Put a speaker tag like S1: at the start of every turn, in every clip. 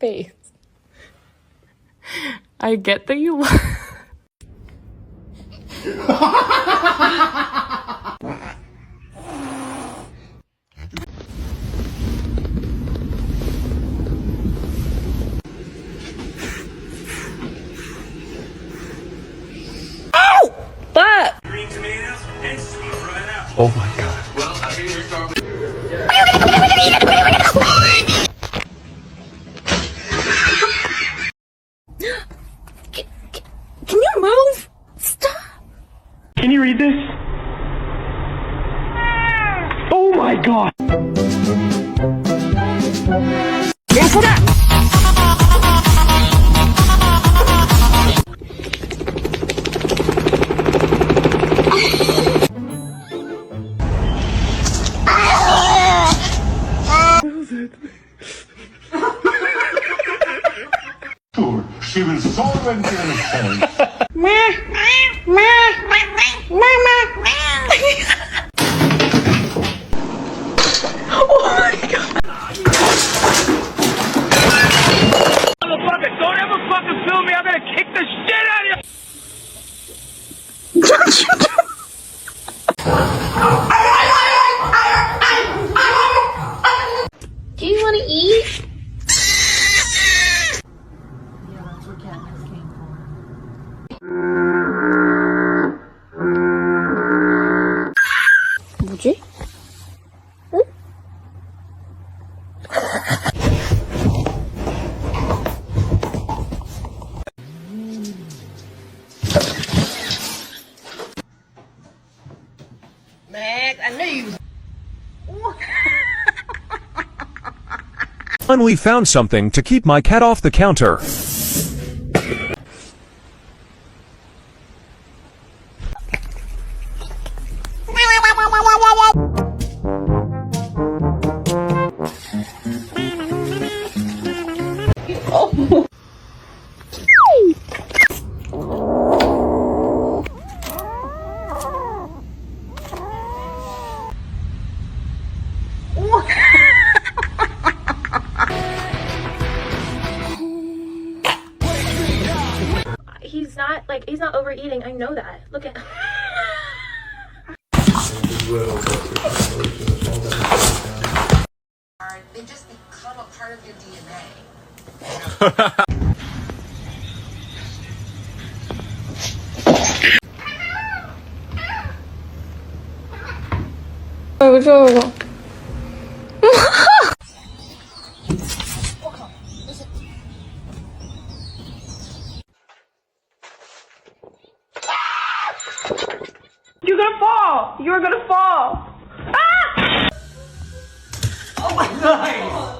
S1: face. I get that you Ow! But
S2: Green tomatoes and sweet right out.
S3: Oh my god.
S2: Well, I think you're talking.
S1: Can you move? Stop!
S3: Can you read this? Oh my god!
S4: She was so innocent.
S2: Motherfucker, don't ever fucking film me. I'm gonna kick the shit out of you.
S1: Do you want to eat? 뭐지? 응?
S5: Max, I knew you.
S6: Finally found something to keep my cat off the counter.
S1: He's not overeating. I know that. Look at.
S5: They just become a part of your DNA.
S1: 저거.
S5: You're gonna fall! You're gonna fall! Ah! Oh my god!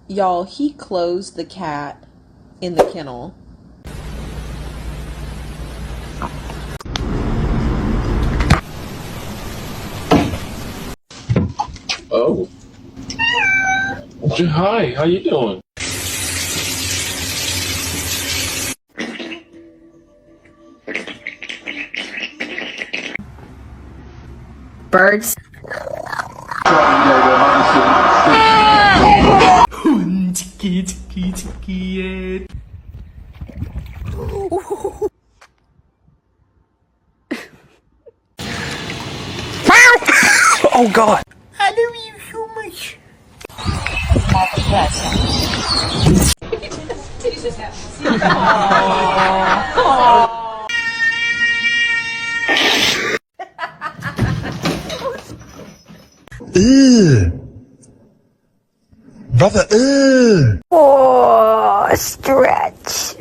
S7: Y'all, he closed the cat in the kennel.
S4: Oh. Hi, how you doing?
S1: Birds.
S6: Oh god!
S5: I love you so much.
S3: Brother,
S1: Oh, stretch.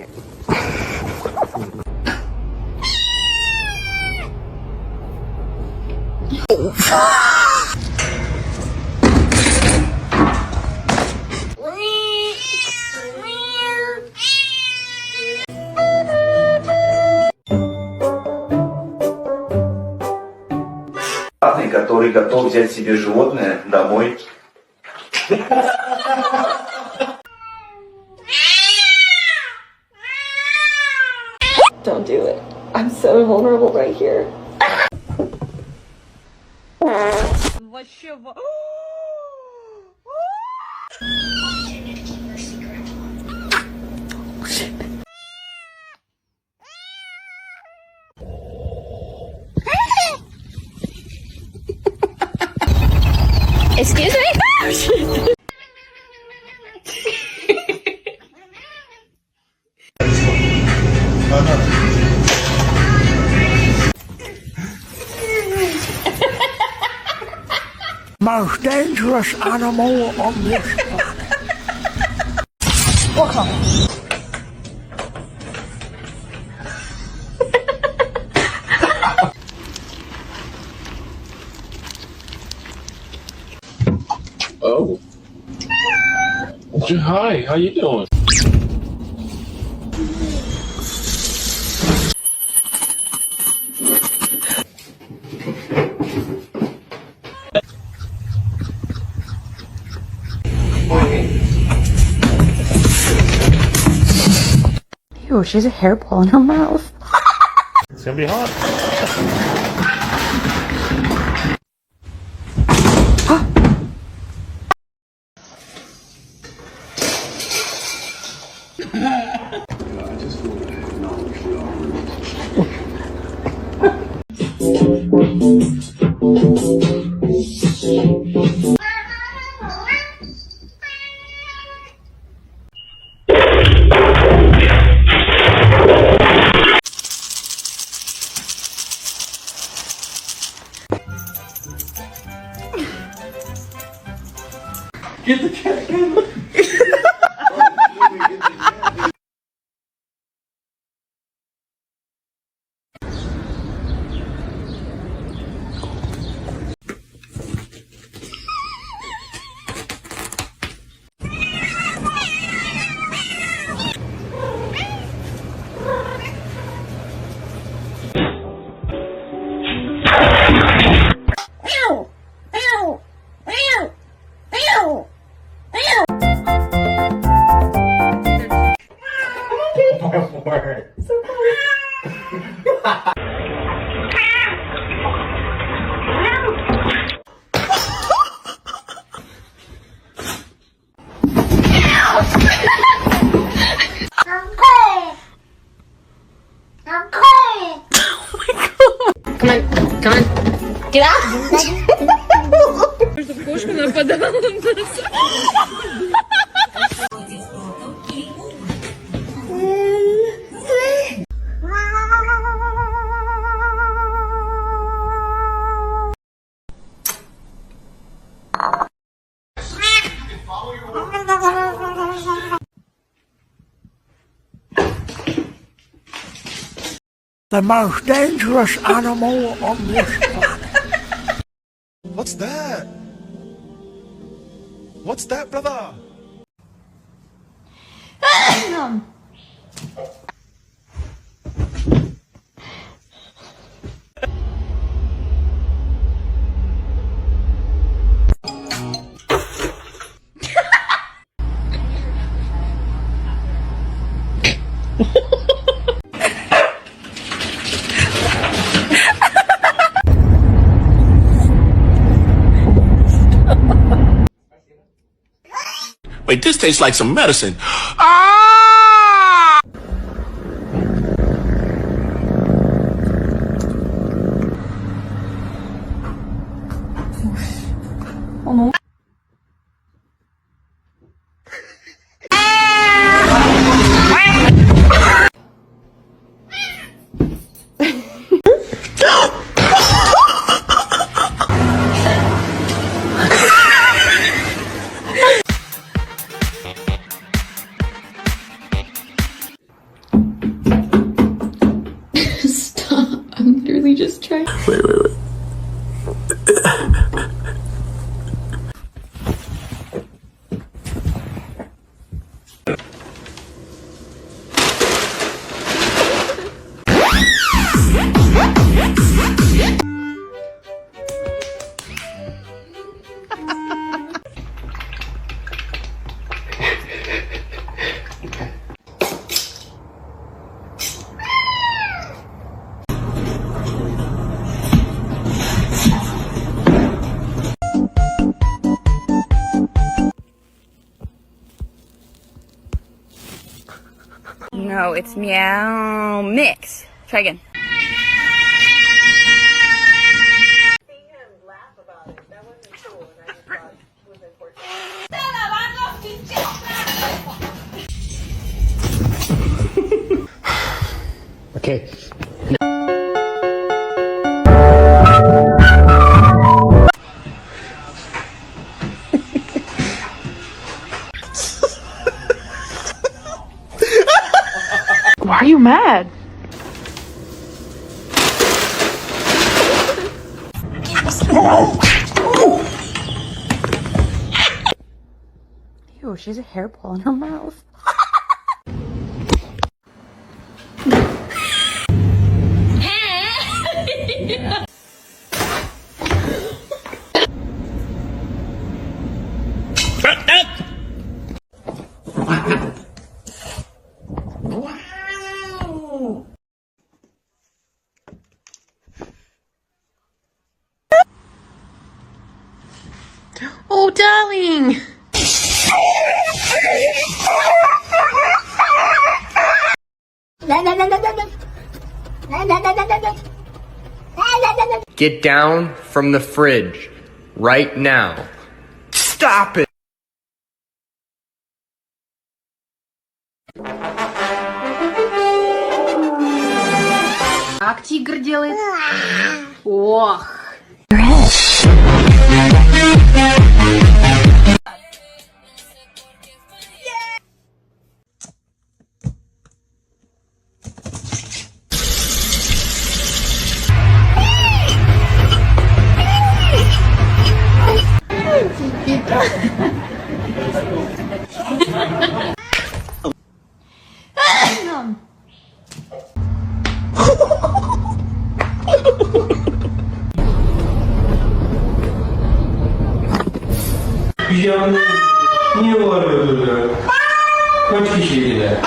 S8: который готов взять себе животное домой.
S1: vulnerable right here.
S5: Вообще.
S1: Excuse me?
S3: Most dangerous animal on this planet.
S4: Oh. Hi, how you doing?
S1: Ew, she has a hairball in her mouth.
S3: It's gonna be hot. Get the cat.
S1: Come on, come on. Get out!
S5: Кошка нападала на нас.
S3: The most dangerous animal on this planet.
S8: What's that? What's that, brother?
S9: Wait, this tastes like some medicine. Ah!
S1: Stop. I'm literally just trying.
S9: Wait.
S5: No, it's meow mix. Try again.
S1: Okay.
S5: Why are you mad? Ew, she has a hairball in her mouth.
S1: Oh, darling.
S10: Get down from the fridge right now. Stop it!
S1: Как тигр делает? Ох.
S4: Pijamanı niye bağırıyordu? Kaç kişiydi de?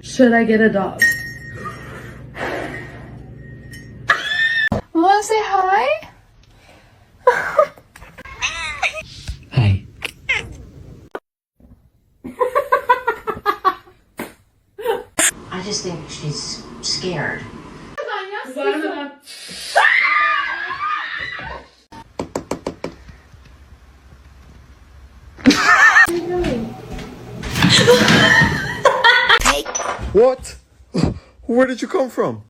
S5: Should I get a dog? Wanna say hi?
S1: Hey. I just think she's scared.
S8: What? Where did you come from?